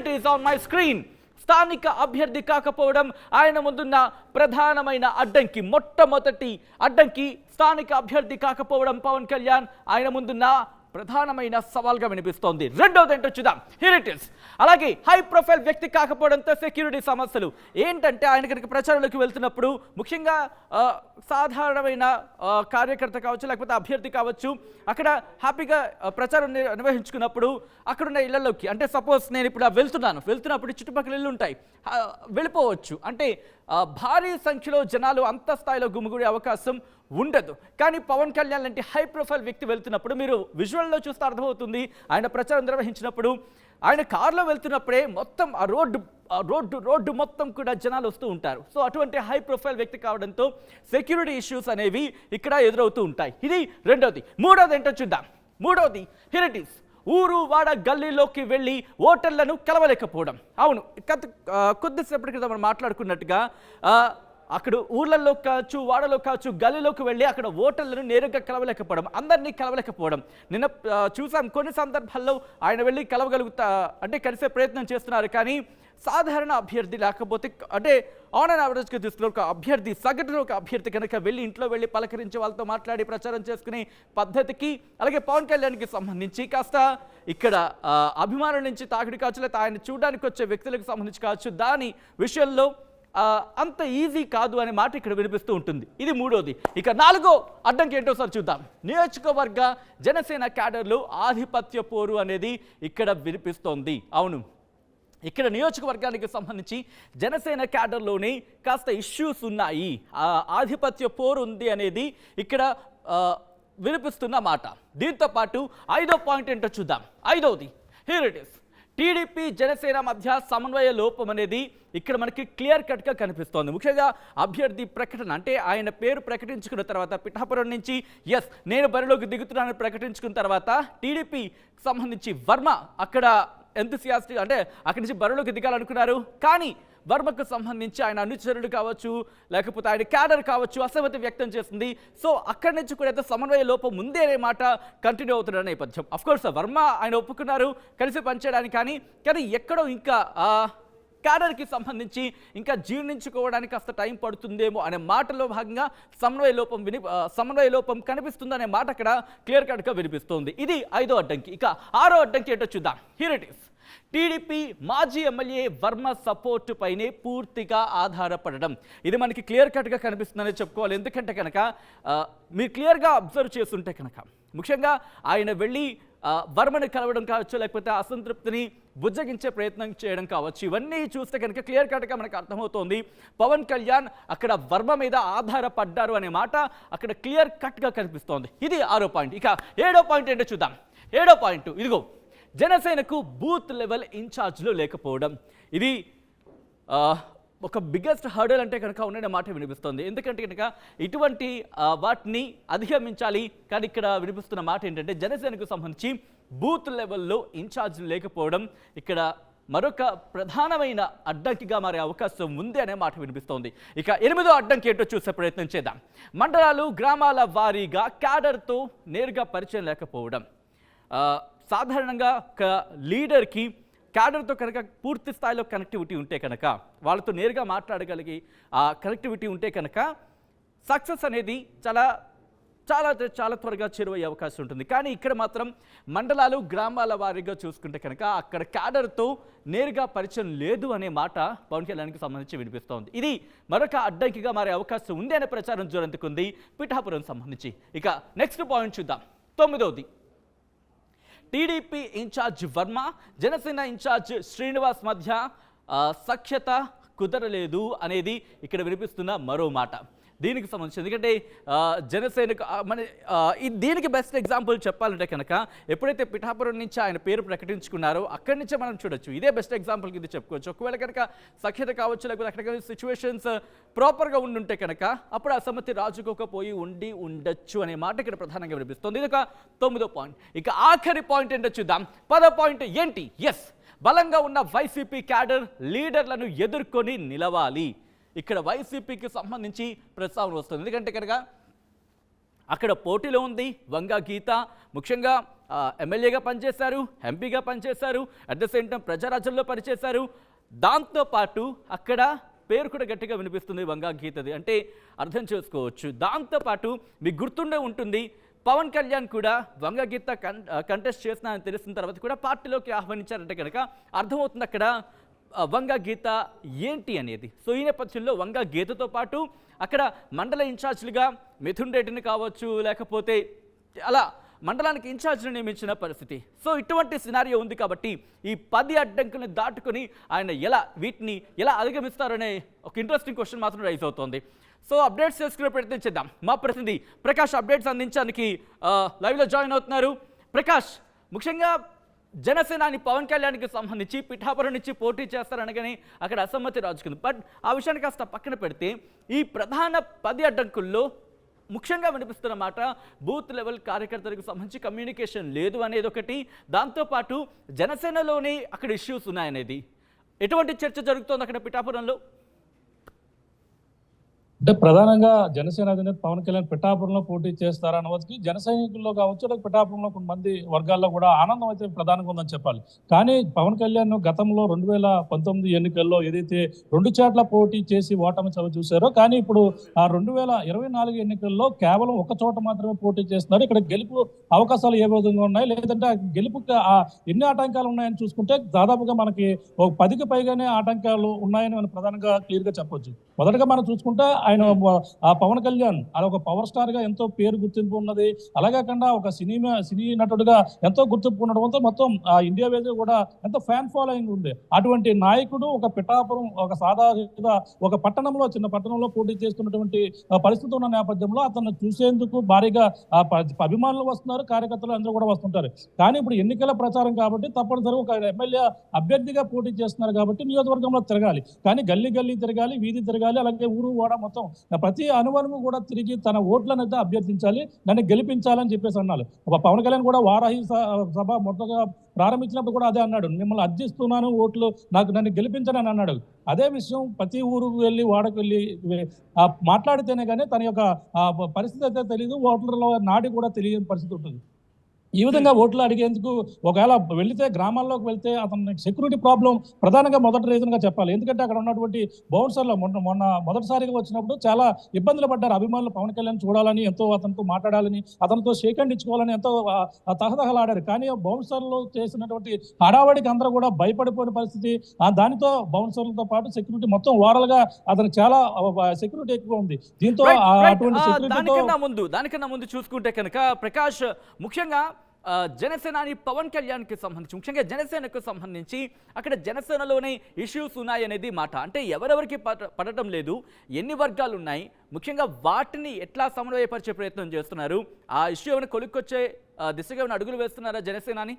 It is on my screen. స్థానిక అభ్యర్థి కాకపోవడం ఆయన ముందున్న ప్రధానమైన అడ్డంకి. మొట్టమొదటి అడ్డంకి స్థానిక అభ్యర్థి కాకపోవడం పవన్ కళ్యాణ్ ఆయన ముందున్న ప్రధానమైన సవాల్గా వినిపిస్తోంది. రెండోది ఏంటో చూద్దాం. Here it is. అలాగే హై ప్రొఫైల్ వ్యక్తి కాకపోవడంతో సెక్యూరిటీ సమస్యలు ఏంటంటే ఆయన కనుక ప్రచారంలోకి వెళ్తున్నప్పుడు ముఖ్యంగా సాధారణమైన కార్యకర్త కావచ్చు లేకపోతే అభ్యర్థి కావచ్చు అక్కడ హ్యాపీగా ప్రచారం నిర్వహించుకున్నప్పుడు అక్కడున్న ఇళ్లలోకి అంటే సపోజ్ నేను ఇప్పుడు వెళ్తున్నప్పుడు చుట్టుపక్కల ఇళ్ళు ఉంటాయి, వెళ్ళిపోవచ్చు. అంటే భారీ సంఖ్యలో జనాలు అంత స్థాయిలో గుమిగూడే అవకాశం ఉండదు. కానీ పవన్ కళ్యాణ్ లాంటి హై ప్రొఫైల్ వ్యక్తి వెళ్తున్నప్పుడు మీరు విజువల్లో చూస్తే అర్థమవుతుంది. ఆయన ప్రచారం నిర్వహించినప్పుడు ఆయన కారులో వెళ్తున్నప్పుడే మొత్తం ఆ రోడ్డు మొత్తం కూడా జనాలు వస్తూ ఉంటారు. సో అటువంటి హై ప్రొఫైల్ వ్యక్తి కావడంతో సెక్యూరిటీ ఇష్యూస్ అనేవి ఇక్కడ ఎదురవుతూ ఉంటాయి. ఇది రెండోది. మూడోది ఏంటో చూద్దాం. మూడోది హియర్ ఇట్ ఈస్. ఊరు వాడ గల్లీలోకి వెళ్ళి ఓటర్లను కలవలేకపోవడం. అవును, కొద్దిసేపటి క్రితం మనం మాట్లాడుకున్నట్టుగా అక్కడ ఊర్లలో కావచ్చు వాడలో కావచ్చు గల్లీలోకి వెళ్ళి అక్కడ ఓటర్లను నేరుగా కలవలేకపోవడం, అందరినీ కలవలేకపోవడం. నిన్న చూసాం కొన్ని సందర్భాల్లో ఆయన వెళ్ళి అంటే కలిసే ప్రయత్నం చేస్తున్నారు. కానీ సాధారణ అభ్యర్థి లేకపోతే అంటే ఆన్ అండ్ యావరేజ్గా తీసుకున్న ఒక అభ్యర్థి సగటున ఒక అభ్యర్థి కనుక వెళ్ళి ఇంట్లో వెళ్ళి పలకరించి వాళ్ళతో మాట్లాడి ప్రచారం చేసుకునే పద్ధతికి అలాగే పవన్ కళ్యాణ్కి సంబంధించి కాస్త ఇక్కడ అభిమానుల నుంచి తాకిడి కావచ్చు లేదా ఆయన చూడడానికి వచ్చే వ్యక్తులకు సంబంధించి కావచ్చు దాని విషయంలో అంత ఈజీ కాదు అనే మాట ఇక్కడ వినిపిస్తూ ఉంటుంది. ఇది మూడోది. ఇక నాలుగో అడ్డంకి ఏంటో సార్ చూద్దాం. నియోజకవర్గ జనసేన క్యాడర్లు ఆధిపత్య పోరు అనేది ఇక్కడ వినిపిస్తోంది. అవును, ఇక్కడ నియోజకవర్గానికి సంబంధించి జనసేన క్యాడర్లోనే కాస్త ఇష్యూస్ ఉన్నాయి, ఆధిపత్య పోరు ఉంది అనేది ఇక్కడ వినిపిస్తున్న మాట. దీంతో పాటు ఐదో పాయింట్ ఏంటో చూద్దాం. ఐదోది here it is. TDP Janasena మధ్య సమన్వయ లోపం అనేది ఇక్కడ మనకి క్లియర్ కట్గా కనిపిస్తోంది. ముఖ్యంగా అభ్యర్థి ప్రకటన అంటే ఆయన పేరు ప్రకటించుకున్న తర్వాత పిఠాపురం నుంచి నేను బరిలోకి దిగుతున్నానని ప్రకటించుకున్న తర్వాత టీడీపీ సంబంధించి వర్మ అక్కడ ఎంతూసియాస్టిక్ అంటే అక్కడి నుంచి బరిలోకి దిగాలనుకున్నారు. కానీ వర్మకు సంబంధించి ఆయన అనుచరుడు కావచ్చు లేకపోతే ఆయన క్యాడర్ కావచ్చు అసమ్మతి వ్యక్తం చేస్తుంది. సో అక్కడి నుంచి కూడా సమన్వయ లోపం ముందే అనే మాట కంటిన్యూ అవుతున్న నేపథ్యం. అఫ్కోర్స్ వర్మ ఆయన ఒప్పుకున్నారు కలిసి పనిచేయడానికి, కానీ ఎక్కడో ఇంకా క్యాడర్కి సంబంధించి ఇంకా జీర్ణించుకోవడానికి కాస్త టైం పడుతుందేమో అనే మాటలో భాగంగా సమన్వయ లోపం కనిపిస్తుందనే మాట అక్కడ క్లియర్ కట్గా వినిపిస్తోంది. ఇది ఐదో అడ్డంకి. ఇక ఆరో అడ్డంకి ఏంటో చూద్దాం. Here it is. టీడీపీ మాజీ ఎమ్మెల్యే వర్మ సపోర్టు పైనే పూర్తిగా ఆధారపడడం. ఇది మనకి క్లియర్ కట్గా కనిపిస్తుందని చెప్పుకోవాలి. ఎందుకంటే కనుక మీరు క్లియర్గా అబ్జర్వ్ చేస్తుంటే కనుక ముఖ్యంగా ఆయన వెళ్ళి వర్మని కలవడం కావచ్చు లేకపోతే అసంతృప్తిని బుజ్జగించే ప్రయత్నం చేయడం కావచ్చు, ఇవన్నీ చూస్తే కనుక క్లియర్ కట్గా మనకు అర్థమవుతోంది పవన్ కళ్యాణ్ అక్కడ వర్మ మీద ఆధారపడ్డారు అనే మాట అక్కడ క్లియర్ కట్గా కనిపిస్తోంది. ఇది ఆరో పాయింట్. ఇక ఏడో పాయింట్ ఏంటో చూద్దాం. ఏడో పాయింట్ ఇదిగో. జనసేనకు బూత్ లెవెల్ ఇన్ఛార్జ్లు లేకపోవడం. ఇది ఒక బిగ్గెస్ట్ హర్డల్ అంటే కనుక ఉన్న మాట వినిపిస్తుంది. ఎందుకంటే కనుక ఇటువంటి వాటిని అధిగమించాలి. కానీ ఇక్కడ వినిపిస్తున్న మాట ఏంటంటే జనసేనకు సంబంధించి బూత్ లెవెల్లో ఇన్ఛార్జ్లు లేకపోవడం ఇక్కడ మరొక ప్రధానమైన అడ్డంకిగా మారే అవకాశం ఉంది అనే మాట వినిపిస్తోంది. ఇక ఎనిమిదో అడ్డంకి ఏంటో చూసే ప్రయత్నం చేద్దాం. మండలాలు గ్రామాల వారీగా క్యాడర్తో నేరుగా పరిచయం లేకపోవడం. సాధారణంగా ఒక లీడర్కి క్యాడర్తో కనుక పూర్తి స్థాయిలో కనెక్టివిటీ ఉంటే కనుక వాళ్ళతో నేరుగా మాట్లాడగలిగి ఆ కనెక్టివిటీ ఉంటే కనుక సక్సెస్ అనేది చాలా చాలా చాలా త్వరగా చేరువయ్యే అవకాశం ఉంటుంది. కానీ ఇక్కడ మాత్రం మండలాలు గ్రామాల వారీగా చూసుకుంటే కనుక అక్కడ క్యాడర్తో నేరుగా పరిచయం లేదు అనే మాట పవన్ కళ్యాణ్కి సంబంధించి వినిపిస్తోంది. ఇది మరొక అడ్డంకిగా మారే అవకాశం ఉంది అనే ప్రచారం జోరందుకుంది పిఠాపురం సంబంధించి. ఇక నెక్స్ట్ పాయింట్ చూద్దాం. తొమ్మిదవది. TDP incharge Varma Janasena incharge Srinivas మధ్య సఖ్యత కుదరలేదు అనేది ఇక్కడ వినిపిస్తున్న మరో మాట. దీనికి సంబంధించి ఎందుకంటే జనసేనకు దీనికి బెస్ట్ ఎగ్జాంపుల్ చెప్పాలంటే కనుక ఎప్పుడైతే పిఠాపురం నుంచి ఆయన పేరు ప్రకటించుకున్నారో అక్కడి నుంచే మనం చూడొచ్చు. ఇదే బెస్ట్ ఎగ్జాంపుల్కి ఇది చెప్పుకోవచ్చు. ఒకవేళ కనుక సఖ్యత కావచ్చు లేకపోతే అక్కడ సిచ్యువేషన్స్ ప్రాపర్గా ఉండుంటే కనుక అప్పుడు అసమ్మతి రాజుకోకపోయి ఉండొచ్చు అనే మాట ఇక్కడ ప్రధానంగా వినిపిస్తుంది. ఇది ఒక తొమ్మిదో పాయింట్. ఇక ఆఖరి పాయింట్ ఏంటో చూద్దాం. 10వ పాయింట్ ఏంటి? బలంగా ఉన్న వైసీపీ క్యాడర్ లీడర్లను ఎదుర్కొని నిలవాలి. ఇక్కడ వైసీపీకి సంబంధించి ప్రస్తావన వస్తుంది. ఎందుకంటే కనుక అక్కడ పోటీలో ఉంది వంగ గీత, ముఖ్యంగా ఎమ్మెల్యేగా పనిచేశారు, ఎంపీగా పనిచేశారు, అట్ ద సేమ్ టైం ప్రజారాజ్యంలో పనిచేశారు. దాంతోపాటు అక్కడ పేరు కూడా గట్టిగా వినిపిస్తుంది వంగా గీతది. అంటే అర్థం చేసుకోవచ్చు. దాంతోపాటు మీకు గుర్తుండే ఉంటుంది, పవన్ కళ్యాణ్ కూడా వంగ గీత కంటెస్ట్ చేసిన తెలిసిన తర్వాత కూడా పార్టీలోకి ఆహ్వానించారంటే కనుక అర్థమవుతుంది అక్కడ వంగ గీత ఏంటి అనేది. సో ఈ నేపథ్యంలో వంగ గీతతో పాటు అక్కడ మండల ఇన్ఛార్జ్లుగా మిథున్ రెడ్డిని కావచ్చు, లేకపోతే అలా మండలానికి ఇన్ఛార్జ్ని నియమించిన పరిస్థితి. సో ఇటువంటి సినారియో ఉంది కాబట్టి ఈ 10 అడ్డంకులను దాటుకొని ఆయన వీటిని ఎలా అధిగమిస్తారనే ఒక ఇంట్రెస్టింగ్ క్వశ్చన్ మాత్రం రైజ్ అవుతోంది. సో అప్డేట్స్ తెలుసుకునే ప్రయత్నం చేద్దాం. మా ప్రతినిధి ప్రకాష్ అప్డేట్స్ అందించడానికి లైవ్లో జాయిన్ అవుతున్నారు. ప్రకాష్, ముఖ్యంగా జనసేనాని పవన్ కళ్యాణ్కి సంబంధించి పిఠాపురం నుంచి పోటీ చేస్తారనగానే అక్కడ అసమ్మతి రాజుకుంది. బట్ ఆ విషయాన్ని కాస్త పక్కన పెడితే ఈ ప్రధాన 10 అడ్డంకుల్లో ముఖ్యంగా వినిపిస్తున్న మాట బూత్ లెవెల్ కార్యకర్తలకు సంబంధించి కమ్యూనికేషన్ లేదు అనేది ఒకటి. దాంతోపాటు జనసేనలోనే అక్కడ ఇష్యూస్ ఉన్నాయనేది. ఎటువంటి చర్చ జరుగుతోంది అక్కడ పిఠాపురంలో? అంటే ప్రధానంగా జనసేన అధినేత పవన్ కళ్యాణ్ పిఠాపురంలో పోటీ చేస్తారన్నది జన సైనికుల్లో కావచ్చు, లేదా పిఠాపురంలో కొంతమంది వర్గాల్లో కూడా ఆనందం అయితే ప్రధానంగా ఉందని చెప్పాలి. కానీ పవన్ కళ్యాణ్ గతంలో 2019 ఎన్నికల్లో ఏదైతే 2 చోట్ల పోటీ చేసి ఓటమి చవి చూశారో, కానీ ఇప్పుడు ఆ 2024 ఎన్నికల్లో కేవలం ఒక చోట మాత్రమే పోటీ చేస్తున్నారు. ఇక్కడ గెలుపు అవకాశాలు ఏ విధంగా ఉన్నాయి, లేదంటే ఆ గెలుపుకి ఎన్ని ఆటంకాలు ఉన్నాయని చూసుకుంటే దాదాపుగా మనకి ఒక 10కి పైగానే ఆటంకాలు ఉన్నాయని మనం ప్రధానంగా క్లియర్ గా చెప్పొచ్చు. మొదటగా మనం చూసుకుంటే ఆయన పవన్ కళ్యాణ్ అది ఒక పవర్ స్టార్ గా ఎంతో పేరు గుర్తింపు ఉన్నది. అలాగే కాకుండా ఒక సినీ నటుడిగా ఎంతో గుర్తింపు ఉండడంతో మొత్తం ఇండియా వేద కూడా ఎంతో ఫ్యాన్ ఫాలోయింగ్ ఉంది. అటువంటి నాయకుడు ఒక పిఠాపురం ఒక సాధారణ ఒక పట్టణంలో చిన్న పట్టణంలో పోటీ చేస్తున్నటువంటి పరిస్థితి ఉన్న నేపథ్యంలో అతను చూసేందుకు భారీగా అభిమానులు వస్తున్నారు, కార్యకర్తలు అందరూ కూడా వస్తుంటారు. కానీ ఇప్పుడు ఎన్నికల ప్రచారం కాబట్టి తప్పనిసరిగా ఒక ఎమ్మెల్యే అభ్యర్థిగా పోటీ చేస్తున్నారు కాబట్టి నియోజకవర్గంలో తిరగాలి. కానీ గల్లీ గల్లీ తిరగాలి, వీధి తిరగాలి, అలాగే ఊరు కూడా మొత్తం ప్రతి అనువనము కూడా తిరిగి తన ఓట్లను అయితే అభ్యర్థించాలి, నన్ను గెలిపించాలని చెప్పేసి అన్నారు. పవన్ కళ్యాణ్ కూడా వారాహి సభ మొదటగా ప్రారంభించినప్పుడు కూడా అదే అన్నాడు, మిమ్మల్ని అర్జిస్తున్నాను, ఓట్లు నన్ను గెలిపించని అన్నాడు. అదే విషయం ప్రతి ఊరుకు వెళ్ళి వాడకు వెళ్ళి మాట్లాడితేనే కానీ తన యొక్క పరిస్థితి అయితే తెలియదు, ఓట్లలో నాడి కూడా తెలియని పరిస్థితి ఉంటుంది. ఈ విధంగా ఓట్లు అడిగేందుకు ఒకవేళ వెళితే గ్రామాల్లోకి వెళ్తే అతని సెక్యూరిటీ ప్రాబ్లం ప్రధానంగా మొదటి రీజన్ గా చెప్పాలి. ఎందుకంటే అక్కడ ఉన్నటువంటి బౌన్సర్లు మొన్న మొదటిసారిగా వచ్చినప్పుడు చాలా ఇబ్బందులు పడ్డారు అభిమానులు. పవన్ కళ్యాణ్ చూడాలని, ఎంతో అతనితో మాట్లాడాలని, అతనితో షేక్ హ్యాండ్ ఇచ్చుకోవాలని ఎంతో తహతహలాడారు. కానీ బౌన్సర్లు చేసినటువంటి హడావడికి అందరూ కూడా భయపడిపోయిన పరిస్థితి. దానితో బౌన్సర్లతో పాటు సెక్యూరిటీ మొత్తం ఓవరాల్ గా అతనికి చాలా సెక్యూరిటీ ఎక్కువ ఉంది. దీంతో అటువంటి దానికన్నా ముందు చూసుకుంటే కనుక ప్రకాష్, ముఖ్యంగా జనసేనాని పవన్ కళ్యాణ్కి సంబంధించి, ముఖ్యంగా జనసేనకు సంబంధించి అక్కడ జనసేనలోనే ఇష్యూస్ ఉన్నాయనేది మాట. అంటే ఎవరెవరికి పడటం లేదు, ఎన్ని వర్గాలు ఉన్నాయి, ముఖ్యంగా వాటిని ఎట్లా సమన్వయపరిచే ప్రయత్నం చేస్తున్నారు, ఆ ఇష్యూ ఏమైనా కొలుక్కొచ్చే దిశగా ఏమైనా అడుగులు వేస్తున్నారా జనసేనాని?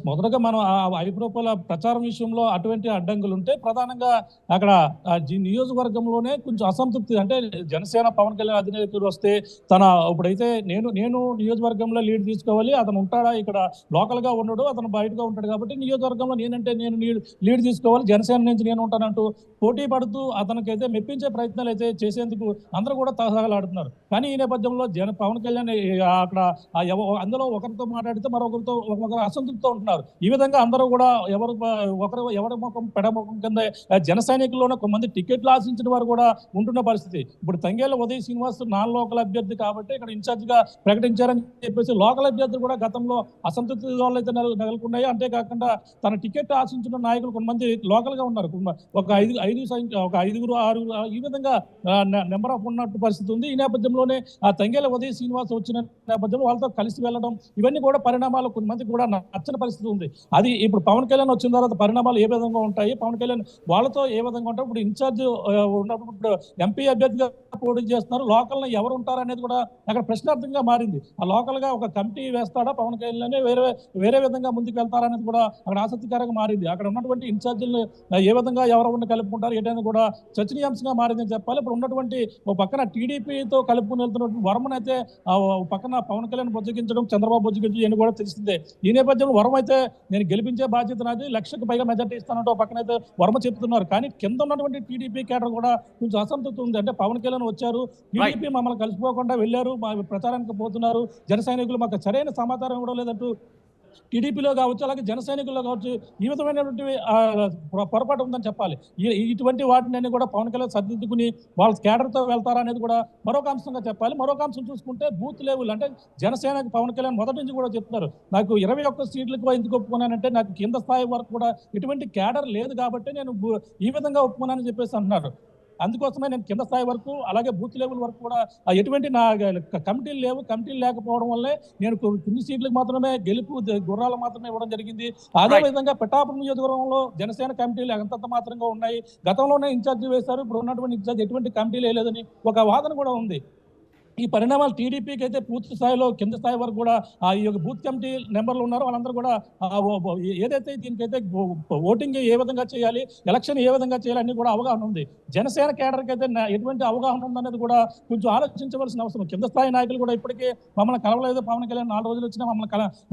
మొదటగా మనం ఐదు రూపాయల ప్రచారం విషయంలో అటువంటి అడ్డంకులు ఉంటే ప్రధానంగా అక్కడ నియోజకవర్గంలోనే కొంచెం అసంతృప్తి. అంటే జనసేన పవన్ కళ్యాణ్ అధినేతలు వస్తే ఇప్పుడైతే నేను నియోజకవర్గంలో లీడ్ తీసుకోవాలి, అతను ఉంటాడా ఇక్కడ లోకల్ గా ఉండడు, అతను బయటగా ఉంటాడు కాబట్టి నియోజకవర్గంలో నేను లీడ్ తీసుకోవాలి, జనసేన నుంచి నేను ఉంటానంటూ పోటీ పడుతూ అతనికైతే మెప్పించే ప్రయత్నాలు అయితే చేసేందుకు అందరూ కూడా తహతహలాడుతున్నారు. కానీ ఈ నేపథ్యంలో పవన్ కళ్యాణ్ అక్కడ అందులో ఒకరితో మాట్లాడితే మరొకరితో ఒకరు అసంతృప్తితో ఉంటున్నారు. ఈ విధంగా అందరూ కూడా ఎవరి ముఖం పెడముఖం కింద జన సైనికుల్లోనే కొంతమంది టికెట్లు ఆశించిన వారు కూడా ఉంటున్న పరిస్థితి. ఇప్పుడు తంగేళ్ల ఉదయ్ శ్రీనివాస్ నాన్ లోకల్ అభ్యర్థి కాబట్టి ఇక్కడ ఇన్ఛార్జ్ గా ప్రకటించారని చెప్పేసి లోకల్ అభ్యర్థులు కూడా గతంలో అసంతృప్తి వాళ్ళు అయితే నెలకొన్నాయి. అంతేకాకుండా తన టికెట్ ఆశించిన నాయకులు కొంతమంది లోకల్ గా ఉన్నారు. ఒక ఐదుగురు 6 ఈ విధంగా నెంబర్ ఆఫ్ ఉన్నట్టు పరిస్థితి ఉంది. ఈ నేపథ్యంలోనే తంగేళ్ల ఉదయ్ శ్రీనివాస్ వచ్చిన నేపథ్యంలో వాళ్ళతో కలిసి వెళ్ళడం, ఇవన్నీ కూడా పరిణామాలు కొంతమంది కూడా నచ్చని పరిస్థితి ఉంది. అది ఇప్పుడు పవన్ కళ్యాణ్ వచ్చిన తర్వాత పరిణామాలు ఏ విధంగా ఉంటాయి, పవన్ కళ్యాణ్ వాళ్ళతో ఏ విధంగా ఉంటారు, ఇప్పుడు ఇన్ఛార్జ్ ఉన్నప్పుడు ఇప్పుడు ఎంపీ అభ్యర్థిగా పోటీ చేస్తున్నారు, లోకల్ ఎవరు ఉంటారు అనేది కూడా అక్కడ ప్రశ్నార్థంగా మారింది. ఆ లోకల్ గా ఒక కమిటీ వేస్తాడా పవన్ కళ్యాణ్, వేరే విధంగా ముందుకు వెళ్తారా అనేది కూడా అక్కడ ఆసక్తికరంగా మారింది. అక్కడ ఉన్నటువంటి ఇన్ఛార్జీలు ఏ విధంగా ఎవరు ఉండి కలుపుకుంటారు ఏంటనేది కూడా చర్చనీయాంశంగా మారిందని చెప్పాలి. ఇప్పుడు ఉన్నటువంటి ఒక పక్కన టీడీపీతో కలుపుకుని వెళ్తున్నటువంటి వర్మను అయితే పక్కన పవన్ కళ్యాణ్ బొజ్జగించడం, చంద్రబాబు బొజ్జగించడం ఇవన్నీ కూడా తెలిసిందే. ఈ నేపథ్యంలో వరం అయితే నేను గెలిపించే బాధ్యత నాది, 1,00,000కి పైగా మెజార్టీ ఇస్తానంటూ ఒక పక్కనైతే వర్మ చెప్తున్నారు. కానీ కింద ఉన్నటువంటి టీడీపీ కేడర్ కూడా కొంచెం అసంతృప్తి ఉంది. అంటే పవన్ కళ్యాణ్ వచ్చారు, టీడీపీ మమ్మల్ని కలిసిపోకుండా వెళ్ళారు, మా ప్రచారానికి పోతున్నారు, జన సైనికులు మాకు సరైన సమాచారం ఇవ్వడం లేదంటూ టీడీపీలో కావచ్చు, అలాగే జన సైనికుల్లో కావచ్చు ఈ విధమైనటువంటి పొరపాటు ఉందని చెప్పాలి. ఇటువంటి వాటిని కూడా పవన్ కళ్యాణ్ సర్దిద్దుకుని వాళ్ళ కేడర్తో వెళ్తారా అనేది కూడా మరొక అంశంగా చెప్పాలి. మరొక అంశం చూసుకుంటే బూత్ లెవెల్ అంటే జనసేనకి పవన్ కళ్యాణ్ మొదటి నుంచి కూడా చెప్తున్నారు, నాకు 21 సీట్లకు ఎందుకు ఒప్పుకున్నానంటే నాకు కింద స్థాయి వరకు కూడా ఎటువంటి కేడర్ లేదు కాబట్టి నేను ఈ విధంగా ఒప్పుకున్నానని చెప్పేసి అంటున్నారు. అందుకోసమే నేను కింద స్థాయి వరకు అలాగే బూత్ లెవెల్ వరకు కూడా ఎటువంటి నా కమిటీలు లేవు, కమిటీలు లేకపోవడం వల్లే నేను కొన్ని సీట్లకు మాత్రమే గెలుపు గుర్రాలు మాత్రమే ఇవ్వడం జరిగింది. అదే విధంగా పిఠాపురం నియోజకవర్గంలో జనసేన కమిటీలు ఎంతంత మాత్రంగా ఉన్నాయి, గతంలోనే ఇన్ఛార్జి వేశారు, ఇప్పుడు ఉన్నటువంటి ఇన్ఛార్జ్ ఎటువంటి కమిటీలు వేయలేదని ఒక వాదన కూడా ఉంది. ఈ పరిణామాలు టీడీపీకి అయితే పూర్తి స్థాయిలో కింద స్థాయి వరకు కూడా ఈ యొక్క బూత్ కమిటీ నెంబర్లు ఉన్నారో వాళ్ళందరూ కూడా ఏదైతే దీనికైతే ఓటింగ్ ఏ విధంగా చేయాలి, ఎలక్షన్ ఏ విధంగా చేయాలి అన్ని కూడా అవగాహన ఉంది. జనసేన కేడర్కి అయితే ఎటువంటి అవగాహన ఉందనేది కూడా కొంచెం ఆలోచించవలసిన అవసరం. కింద స్థాయి నాయకులు కూడా ఇప్పటికే మమ్మల్ని కలవలేదు, పవన్ కళ్యాణ్ 4 రోజులు వచ్చినా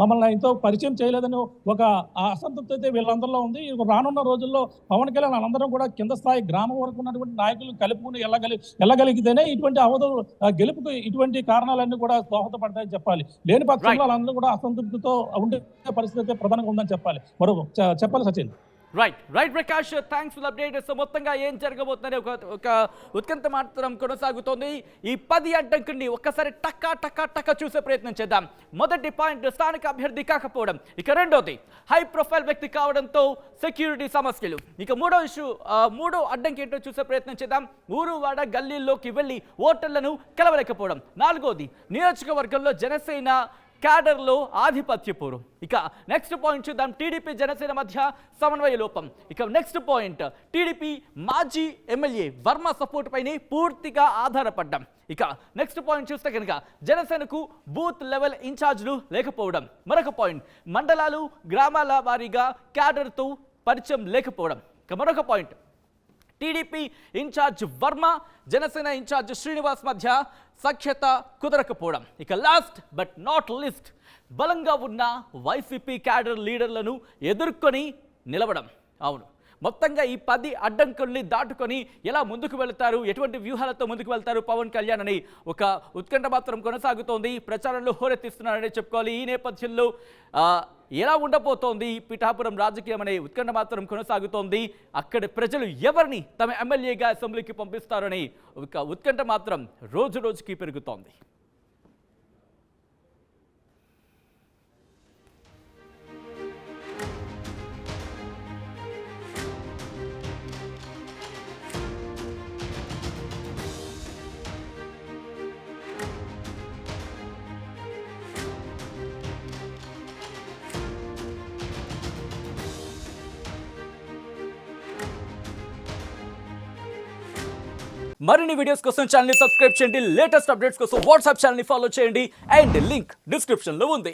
మమ్మల్ని ఎంతో పరిచయం చేయలేదని ఒక అసంతృప్తి అయితే వీళ్ళందరిలో ఉంది. రానున్న రోజుల్లో పవన్ కళ్యాణ్ వాళ్ళందరం కూడా కింద స్థాయి గ్రామం వరకు ఉన్నటువంటి నాయకులు కలుపుకుని వెళ్ళగలిగితేనే ఇటువంటి గెలుపుకు ఇటువంటి కారణాలన్నీ కూడా దోహదపడతాయని చెప్పాలి. లేని పక్షంలో వాళ్ళందరూ కూడా అసంతృప్తితో ఉండే పరిస్థితి ప్రధానంగా ఉందని చెప్పాలి. చెప్పాలి Sachin. Right Prakash, thanks for update. So మొత్తంగా ఏం జరగబోతుందని ఒక ఉత్కంఠ మాత్రం కొనసాగుతోంది. ఈ 10 అడ్డంకుల్ని ఒక్కసారి టక్క చూసే ప్రయత్నం చేద్దాం. మొదటి పాయింట్ స్థానిక అభ్యర్థి కాకపోవడం, ఇక రెండోది హై ప్రొఫైల్ వ్యక్తి కావడంతో సెక్యూరిటీ సమస్యలు, ఇక మూడో అడ్డంకి ఏంటో చూసే ప్రయత్నం చేద్దాం. ఊరు వాడ గల్లీల్లోకి వెళ్ళి ఓటర్లను కలవలేకపోవడం. 4వది నియోజకవర్గంలో జనసేన క్యాడర్లో ఆధిపత్యపూర్వం. ఇక నెక్స్ట్ పాయింట్ చూద్దాం, టీడీపీ జనసేన మధ్య సమన్వయ లోపం. ఇక నెక్స్ట్ పాయింట్ టీడీపీ మాజీ ఎమ్మెల్యే వర్మ సపోర్ట్ పైనే పూర్తిగా ఆధారపడ్డాం. ఇక నెక్స్ట్ పాయింట్ చూస్తే కనుక జనసేనకు బూత్ లెవెల్ ఇన్ఛార్జ్లు లేకపోవడం. మరొక పాయింట్ మండలాలు గ్రామాల వారీగా క్యాడర్తో పరిచయం లేకపోవడం. ఇక మరొక point TDP incharge Varma Janasena incharge Srinivas మధ్య సఖ్యత కుదరకపోవడం. ఇక లాస్ట్ బట్ నాట్ లీస్ట్ బలంగా ఉన్న వైసీపీ క్యాడర్ లీడర్లను ఎదుర్కొని నిలవడం. అవును, మొత్తంగా ఈ 10 అడ్డంకుల్ని దాటుకొని ఎలా ముందుకు వెళ్తారు, ఎటువంటి వ్యూహాలతో ముందుకు వెళ్తారు పవన్ కళ్యాణ్ అని ఒక ఉత్కంఠ మాత్రం కొనసాగుతోంది. ప్రచారంలో హోరెత్తిస్తున్నారని చెప్పుకోవాలి. ఈ నేపథ్యంలో ఎలా ఉండబోతోంది పిఠాపురం రాజకీయం అనే ఉత్కంఠ మాత్రం కొనసాగుతోంది. అక్కడి ప్రజలు ఎవరిని తమ ఎమ్మెల్యేగా అసెంబ్లీకి పంపిస్తారని ఒక ఉత్కంఠ మాత్రం రోజు రోజుకి పెరుగుతోంది. మరిన్ని వీడియోస్ కోసం ఛానల్ ని సబ్స్క్రైబ్ చేయండి. లేటెస్ట్ అప్డేట్స్ కోసం వాట్సాప్ ఛానల్ ని ఫాలో చేయండి. అండ్ లింక్ డిస్క్రిప్షన్ లో ఉంది.